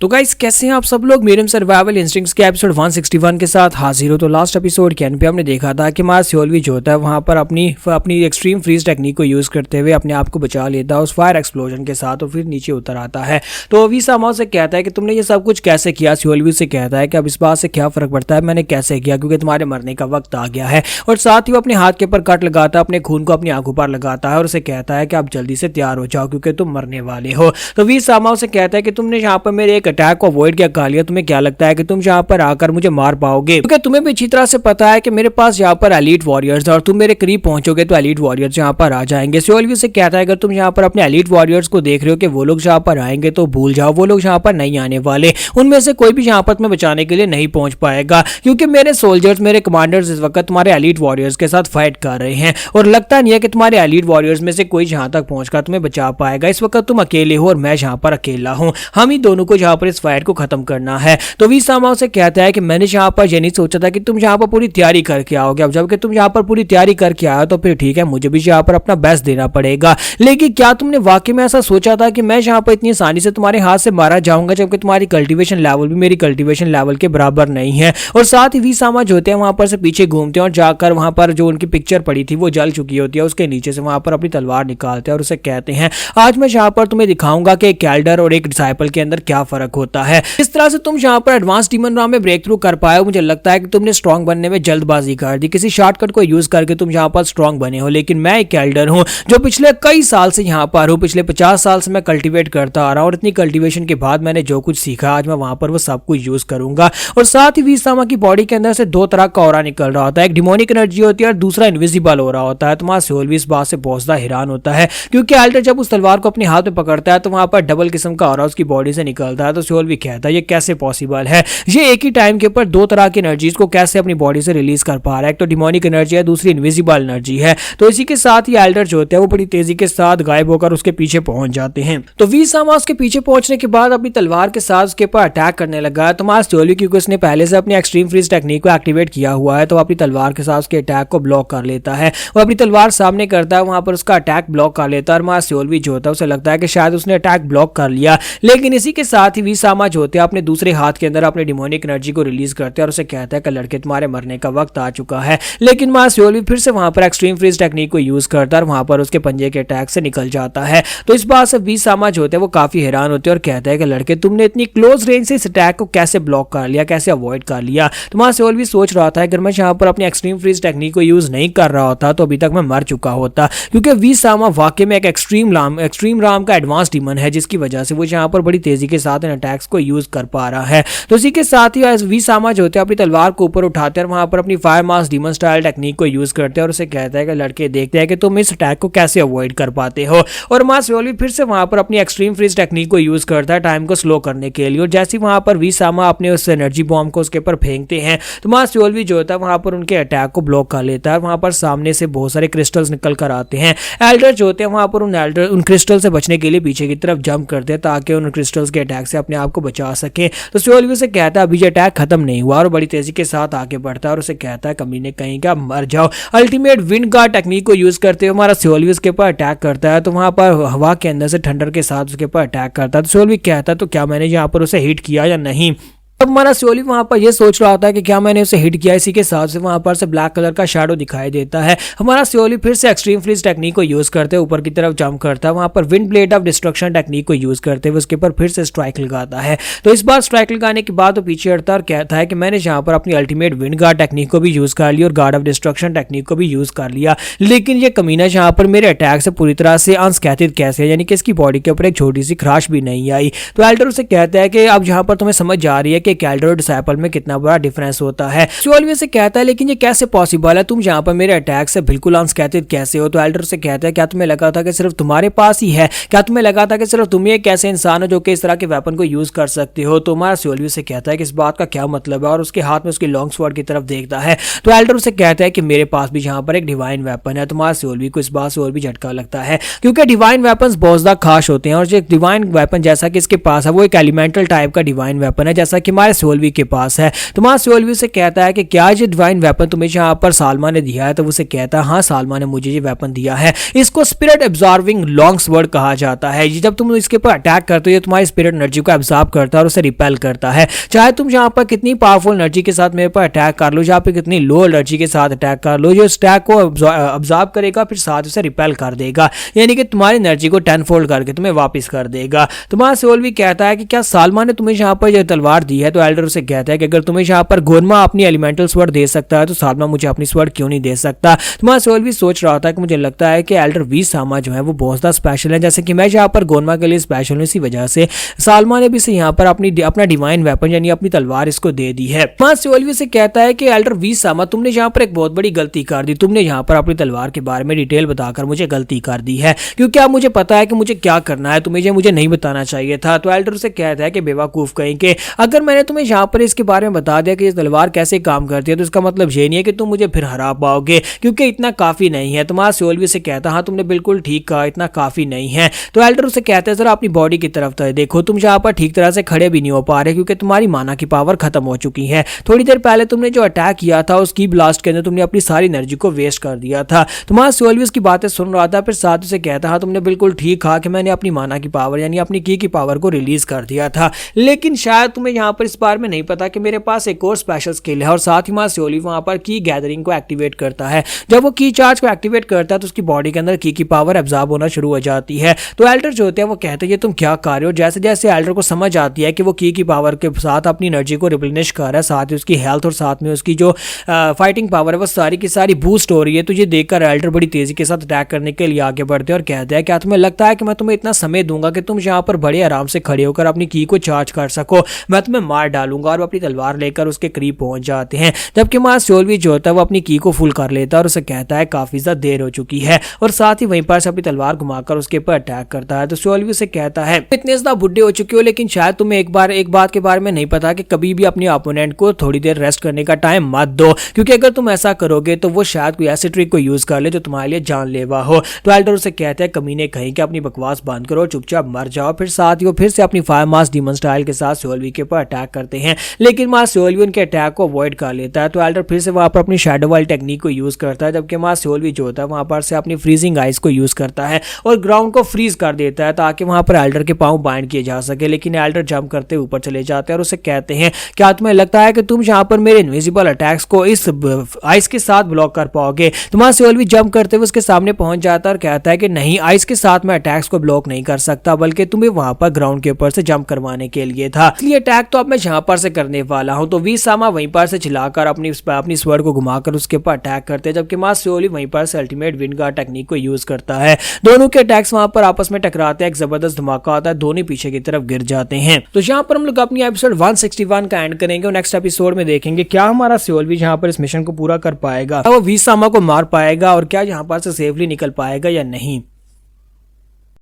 तो गाइस कैसे हैं आप सब लोग। मीडियम सर्वाइवल इंस्टिंक्ट्स के एपिसोड 161 के साथ हाजिर हो। तो लास्ट एपिसोड के एंड पे हमने देखा था कि हमारा सियोलवी जो होता है वहां पर अपनी एक्सट्रीम फ्रीज टेक्निक को यूज करते हुए अपने आप को बचा लेता है उस फायर एक्सप्लोजन के साथ और फिर नीचे उतर आता है। तो अभी सामाओं से कहता है कि तुमने ये सब कुछ कैसे किया। सियोलवी से कहता है कि अब इस बात से क्या फर्क पड़ता है मैंने कैसे किया, क्योंकि तुम्हारे मरने का वक्त आ गया है। और साथ ही वो अपने हाथ के ऊपर कट लगाता है, अपने खून को अपनी आंखों पर लगाता है और उसे कहता है कि आप जल्दी से तैयार हो जाओ क्योंकि तुम मरने वाले हो। तो वीर सामाओं से कहता है कि तुमने यहाँ पर मेरे एक अटैक को अवॉइड किया कालिया, तुम्हें क्या लगता है कि तुम यहाँ पर आकर मुझे मार पाओगे? क्योंकि तुम्हें भी अच्छी तरह से पता है कि मेरे पास यहाँ पर एलीट वॉरियर्स और तुम मेरे करीब पहुंचोगे तो एलीट वॉरियर्स यहाँ पर आ जाएंगे। सियोलवी से कहता है अगर तुम यहाँ पर अपने एलीट वॉरियर्स को देख रहे हो कि वो लोग यहाँ पर आएंगे तो भूल जाओ, वो लोग यहाँ पर नहीं आने वाले। उनमें से कोई भी यहाँ पर तुम्हें बचाने के लिए नहीं पहुंच पाएगा क्योंकि मेरे सोल्जर्स, मेरे कमांडर्स इस वक्त तुम्हारे एलीट वॉरियर्स के साथ फाइट कर रहे हैं और लगता नहीं है कि तुम्हारे एलीट वॉरियर्स में से कोई यहाँ तक पहुंचकर तुम्हें बचा पाएगा। इस वक्त तुम अकेले हो और मैं यहाँ पर अकेला हूँ, हम ही दोनों को यहाँ पर इस फाइट को खत्म करना है। तो वी सामाओं से कहता है कि मैंने यहाँ पर ये नहीं सोचा था कि तुम यहाँ पर पूरी तैयारी करके आओगे। अब जबकि तुम यहाँ पर पूरी तैयारी करके आए तो फिर ठीक है, मुझे भी यहाँ पर अपना बेस्ट देना पड़ेगा। लेकिन क्या तुमने वाकई में ऐसा सोचा था कि मैं यहाँ पर इतनी आसानी से तुम्हारे हाथ से मारा जाऊंगा जबकि तुम्हारी कल्टीवेशन लेवल भी मेरी कल्टीवेशन लेवल के बराबर नहीं है? और साथ ही वी सामा जो होते हैं वहां पर से पीछे घूमते हैं और जाकर वहां पर जो उनकी पिक्चर पड़ी थी वो जल चुकी होती है, उसके नीचे से वहां पर अपनी तलवार निकालते हैं और उसे कहते हैं आज मैं यहाँ पर तुम्हें दिखाऊंगा कि एक कैल्डर और एक डिसाइपल के अंदर क्या फर्क होता है। इस तरह से तुम यहाँ पर एडवांस डीमन राम में ब्रेक थ्रू कर पाए हो। मुझे लगता है कि तुमने स्ट्रॉन्ग बनने में जल्दबाजी कर दी, किसी शॉर्टकट को यूज करके तुम यहाँ पर स्ट्रॉन्ग बने हो। लेकिन मैं एक कैल्डर हूँ जो पिछले कई साल से यहाँ पर हूँ, पिछले 50 साल से मैं कल्टीवेट करता आ रहा हूँ और इतनी कल्टीवेशन के बाद मैंने जो कुछ सीखा आज मैं वहां पर वो सब कुछ यूज करूंगा। और साथ ही वीसामा की बॉडी के अंदर से दो तरह का ऑरा निकल रहा होता है, एक डिमोनिक एनर्जी होती है और दूसरा इनविजिबल हो रहा होता है। तुम्हारा सियोलवी इस बात से बहुत ज्यादा हैरान होता है क्योंकि एल्डर जब उस तलवार को अपने हाथ में पकड़ता है तो वहां पर डबल किस्म का ऑरा उसकी बॉडी से निकलता है। तो सियोलवी कहता है ये कैसे पॉसिबल है, ये एक ही टाइम के ऊपर दो तरह की एनर्जीज को कैसे अपनी बॉडी से रिलीज कर पा रहा है? एक तो डिमोनिक एनर्जी है, दूसरी इनविजिबल एनर्जी है। तो इसी के साथ ही एल्डर जो होते हैं वो बड़ी तेजी के साथ गायब होकर उसके पीछे पहुंच जाते हैं। तो वीसामा उसके पीछे पहुंचने के बाद अपनी तलवार के साथ उसके ऊपर अटैक करने लगा। तुम्हारा सियोलवी क्योंकि उसने पहले से अपनी एक्सट्रीम फ्रीज टेक्निक को एक्टिवेट किया हुआ है तो अपनी तलवार के साथ उसके अटैक को ब्लॉक कर लेता है। वो अपनी तलवार सामने करता है, वहां पर उसका अटैक ब्लॉक कर लेता है और हमारा सियोलवी जो होता है उसे लगता है कि शायद उसने अटैक ब्लॉक कर लिया। लेकिन इसी के साथ ही वीसामा जो होते हैं अपने दूसरे हाथ के अंदर अपने डिमोनिक एनर्जी को रिलीज करते हैं और उसे कहता है कि लड़के तुम्हारे मरने का वक्त आ चुका है। लेकिन हमारा सियोलवी फिर से वहां पर एक्सट्रीम फ्रीज टेक्निक को यूज करता है और वहां पर उसके पंजे के अटैक से निकल जाता है। तो इस बात से वीसामा जो होते हैं वो काफी हैरान होते हैं और कहते हैं कि लड़के तुमने इतनी क्लोज रेंज से इस अटैक को कैसे ब्लॉक कर लिया, कैसे अवॉइड कर लिया? तुम्हारा सियोलवी सोच रहा था अगर मैं यहाँ पर अपनी एक्सट्रीम फ्रीज टेक्निक को यूज नहीं कर रहा होता तो अभी तक मैं मर चुका होता, क्योंकि वीसामा वाकई में एक एक्सट्रीम राम का एडवांस डीमन है जिसकी वजह से वो यहाँ पर बड़ी तेजी के साथ इन अटैक्स को यूज कर पा रहा है। तो इसी के साथ ही वीसामा जो होते हैं अपनी तलवार को ऊपर उठाते हैं और वहां पर अपनी फायर मास डीमन स्टाइल टेक्निक को यूज करते हैं और उसे कहता है कि लड़के देखते हैं कि तुम इस अटैक को कैसे अवॉइड कर पाते हो। और मां सियोलवी फिर से वहां पर अपनी एक्सट्रीम फ्रीज टेक्निक को यूज करता है टाइम को स्लो करने के लिए। और जैसे वहां पर वीसामा अपने उस एनर्जी बॉम्ब को उसके ऊपर फेंकते हैं तो मां सियोलवी जो होता है वहां पर उनके अटैक को ब्लॉक कर लेता है। वहां पर सामने से बहुत सारे क्रिस्टल्स निकल कर आते हैं। एल्डर जो होते हैं वहां पर उन क्रिस्टल से बचने के लिए पीछे की तरफ जंप करते हैं ताकि उन क्रिस्टल्स के अटैक से अपने आप को बचा सके। तो सियोलवी से कहता है अभी ये अटैक खत्म नहीं हुआ और बड़ी तेजी के साथ आगे बढ़ता है और उसे कहता है कमीने कहीं का मर जाओ। अल्टीमेट विंड गार्ड टेक्निक को यूज करते हुए हमारा सियोलवी उसके ऊपर अटैक करता है तो वहां पर हवा के अंदर से ठंडर के साथ उसके ऊपर अटैक करता है। तो सियोलवी कहता है तो क्या मैंने यहाँ पर उसे हिट किया या नहीं? अब हमारा सियोलवी वहां पर ये सोच रहा होता है कि क्या मैंने उसे हिट किया। इसी के साथ से वहां पर से ब्लैक कलर का शैडो दिखाई देता है। हमारा सियोलवी फिर से एक्सट्रीम फ्रीज टेक्निक को यूज करते हुए ऊपर की तरफ जंप करता है, वहां पर wind blade of destruction technique को यूज करते हुए उसके ऊपर फिर से स्ट्राइक लगाता है। तो इस बार स्ट्राइक लगाने के बाद वो पीछे हटता है और कहता है कि मैंने यहाँ पर अपनी अल्टीमेट विंड गार्ड टेक्निक को भी यूज कर लिया और गार्ड ऑफ डिस्ट्रक्शन टेक्निक को भी यूज कर लिया, लेकिन ये कमीना यहाँ पर मेरे अटैक से पूरी तरह से अनस्कैथेड कैसे है, यानी कि इसकी बॉडी के ऊपर एक छोटी सी खराश भी नहीं आई। तो एल्डर उसे कहता है कि अब यहाँ पर तुम्हें समझ जा रही है कि एल्डर और डिसाइपल में कितना बड़ा डिफरेंस होता है। सियोलवी से कहता है लेकिन ये कैसे पॉसिबल है, तुम यहाँ पर मेरे अटैक से बिल्कुल अनस्कैथेड कैसे हो? तो एल्डर से कहता है क्या तुम्हें लगा था कि सिर्फ तुम्हारे पास ही है, क्या तुम्हें लगा था कि सिर्फ तुम ही एक ऐसे इंसान हो जो कि इस तरह के वेपन को यूज कर सकते हो? तो हमारा सियोलवी से कहता है कि इस बात का क्या मतलब है और उसके हाथ में उसकी लॉन्ग स्वॉर्ड की तरफ देखता है। तो एल्डर उसे कहता है कि मेरे पास भी यहाँ पर एक डिवाइन वेपन है। तुम्हारा सियोलवी को इस बात से और भी झटका लगता है क्योंकि डिवाइन वेपन बहुत ज्यादा खास होते हैं और जो डिवाइन वेपन जैसा कि इसके पास है वो एक एलिमेंटल टाइप का डिवाइन वेपन है, जैसा कि तुम्हारे सोल्वी के पास है। तुम्हारा सोल्वी से कहता है कि क्या ये डिवाइन वेपन तुम्हें यहाँ पर सालमा ने दिया है, तो उसे कहता है हाँ सालमा ने मुझे ये वेपन दिया है। इसको स्पिरिट एब्जॉर्बिंग लॉन्ग स्वर्ड कहा जाता है। जब तुम इसके ऊपर अटैक करते हो ये तुम्हारी स्पिरिट एनर्जी को एब्जॉर्ब करता है और उसे रिपेल करता है। चाहे तुम यहाँ पर कितनी पावरफुल एनर्जी के साथ मेरे पर अटैक कर लो, जहाँ पे कितनी लो एनर्जी के साथ अटैक कर लो, जो स्टैक को अब्जॉर्ब करेगा फिर साथ उसे रिपेल कर देगा, यानी कि तुम्हारी एनर्जी को 10 फोल्ड करके तुम्हें वापस कर देगा। तुम्हारा सोल भी कहता है कि क्या सालमा ने तुम्हें यहाँ पर यह तलवार दी है, तो एल्डर उसे कहता है कि अगर तुम्हें यहाँ पर गोनमा अपनी एलिमेंटल स्वर्ड दे सकता है तो सालमा मुझे अपनी स्वर्ड क्यों नहीं दे सकता। तुम्हारा सोल भी सोच रहा था कि मुझे लगता है कि एल्डर वी सामा जो है वो बहुत ज़्यादा स्पेशल है, जैसे कि मैं यहाँ पर गोनमा के लिए स्पेशल हूँ, इसी वजह से सालमा ने भी से यहाँ पर अपना डिवाइन वेपन यानी अपनी तलवार इसको दे दी है। तुम्हारा सोल भी से कहता है कि एल्डर वी सामा तुमने यहाँ पर एक बहुत बड़ी गलती कर दी, तुमने यहाँ पर अपनी तलवार के बारे में डिटेल बताकर मुझे गलती कर दी है, क्योंकि अब मुझे पता है कि मुझे क्या करना है, तुम्हें मुझे नहीं बताना चाहिए था। तो एल्डर उसे कहता है कि बेवकूफ कहीं के अगर मैंने तुम्हें यहाँ पर इसके बारे में बता दिया कि ये तलवार कैसे काम करती है तो इसका मतलब ये नहीं है कि तुम मुझे फिर हरा पाओगे, क्योंकि इतना काफी नहीं है। तुम्हारा सोल भी उसे कहता हाँ तुमने बिल्कुल ठीक कहा, इतना काफी नहीं है। तो एल्डर उसे कहता है जरा अपनी बॉडी की तरफ तो देखो, तुम यहाँ पर ठीक तरह से खड़े भी नहीं हो पा रहे क्योंकि तुम्हारी माना की पावर खत्म हो चुकी है। थोड़ी देर पहले तुमने जो अटैक किया था उसकी ब्लास्ट के अंदर तुमने अपनी सारी एनर्जी को वेस्ट कर दिया था। तुम्हारा सोल भी उसकी बातें सुन रहा था, फिर साथ उसे कहता हाँ तुमने बिल्कुल ठीक कहा कि मैंने अपनी माना की पावर यानी अपनी की पावर को रिलीज कर दिया था, लेकिन शायद तुम्हें यहाँ पर इस बार में नहीं पता कि मेरे पास एक और स्पेशल स्किल है। और साथ ही हमारा सोली वहां पर की गैदरिंग को एक्टिवेट करता है। जब वो की चार्ज को एक्टिवेट करता है तो उसकी बॉडी के अंदर की पावर एब्जॉर्ब होना शुरू हो जाती है। तो एल्डर जो होते हैं वो कहते हैं ये तुम क्या कर रहे हो। जैसे जैसे एल्डर को समझ आती है कि वो की पावर के साथ अपनी एनर्जी को रिप्लेनिश कर रहा है, साथ ही उसकी हेल्थ और साथ में उसकी जो फाइटिंग पावर है वो सारी की सारी बूस्ट हो रही है, तो ये देखकर एल्डर बड़ी तेजी के साथ अटैक करने के लिए आगे बढ़ते हैं और कहते हैं क्या तुम्हें लगता है कि मैं तुम्हें इतना समय दूंगा कि तुम यहाँ पर बड़े आराम से खड़े होकर अपनी की को चार्ज कर सको, मैं तुम्हें मार डालूंगा। और अपनी तलवार लेकर उसके करीब पहुंच जाते हैं, जबकि हमारा सोल भी जो होता है वो अपनी की को फुल कर लेता है और उसे कहता है काफी ज्यादा देर हो चुकी है, और साथ ही वहीं पर से अपनी तलवार घुमाकर उसके ऊपर अटैक करता है। तो सोल भी उसे कहता है इतने ज्यादा बुढ़े हो चुके हो, लेकिन शायद तुम्हें एक बात के बारे में नहीं पता कि कभी भी अपने ओपोनेंट को थोड़ी देर रेस्ट करने का टाइम मत दो, क्योंकि अगर तुम ऐसा करोगे तो वो शायद कोई ऐसी ट्रिक को यूज कर ले जो तुम्हारे लिए जानलेवा हो। तो एल्डर उसे कहते हैं कमीने कहीं कि अपनी बकवास बंद करो, चुपचाप मर जाओ। फिर साथ ही वो फिर से अपनी फायर मास डीमन स्टाइल के साथ सोल्वी के ऊपर अटैक करते हैं, लेकिन मां सोल्वी उनके अटैक को अवॉइड कर लेता है। तो एल्डर फिर से वहां पर अपनी शैडो वाली टेक्निक को यूज करता है, जबकि मां सोल्वी जो होता है वहां पर से अपनी फ्रीजिंग आइस को यूज करता है और ग्राउंड को फ्रीज कर देता है ताकि वहां पर एल्डर के पांव बाइंड किए जा सके। लेकिन एल्डर जंप करते ऊपर चले जाते हैं और उसे कहते हैं क्या तुम्हें लगता है कि तुम यहाँ पर मेरे इनविजिबल अटैक्स को इस आइस के साथ ब्लॉक कर पाओगे। तुम्हारा सोल्वी जंप करते हुए उसके सामने पहुंच जाता है और कहता है कि नहीं, आइस के साथ मैं अटैक्स को ब्लॉक नहीं कर सकता, बल्कि तुम्हें वहां पर ग्राउंड के ऊपर से जंप करवाने के लिए था, इसलिए अटैक तो अब मैं यहाँ पर से करने वाला हूँ। तो वी सामा वहीं पर से चिल्लाकर अपनी स्वर्ड को घुमाकर उसके ऊपर अटैक करते हैं, जबकि मां सोली वहीं पर से अल्टीमेट विंडगार्ड टेक्निक को यूज करता है। दोनों के अटैक्स वहां पर आपस में टकराते हैं, एक जबरदस्त धमाका आता है, दोनों पीछे की तरफ गिर जाते हैं। तो यहाँ पर हम लोग अपनी एपिसोड 161 का एंड करेंगे और नेक्स्ट एपिसोड में देखेंगे क्या हमारा सोल्वी यहाँ पर इस मिशन को पूरा कर पाएगा, वो वी सामा को मार पाएगा और क्या यहाँ पर से सेफली निकल पाएगा या नहीं।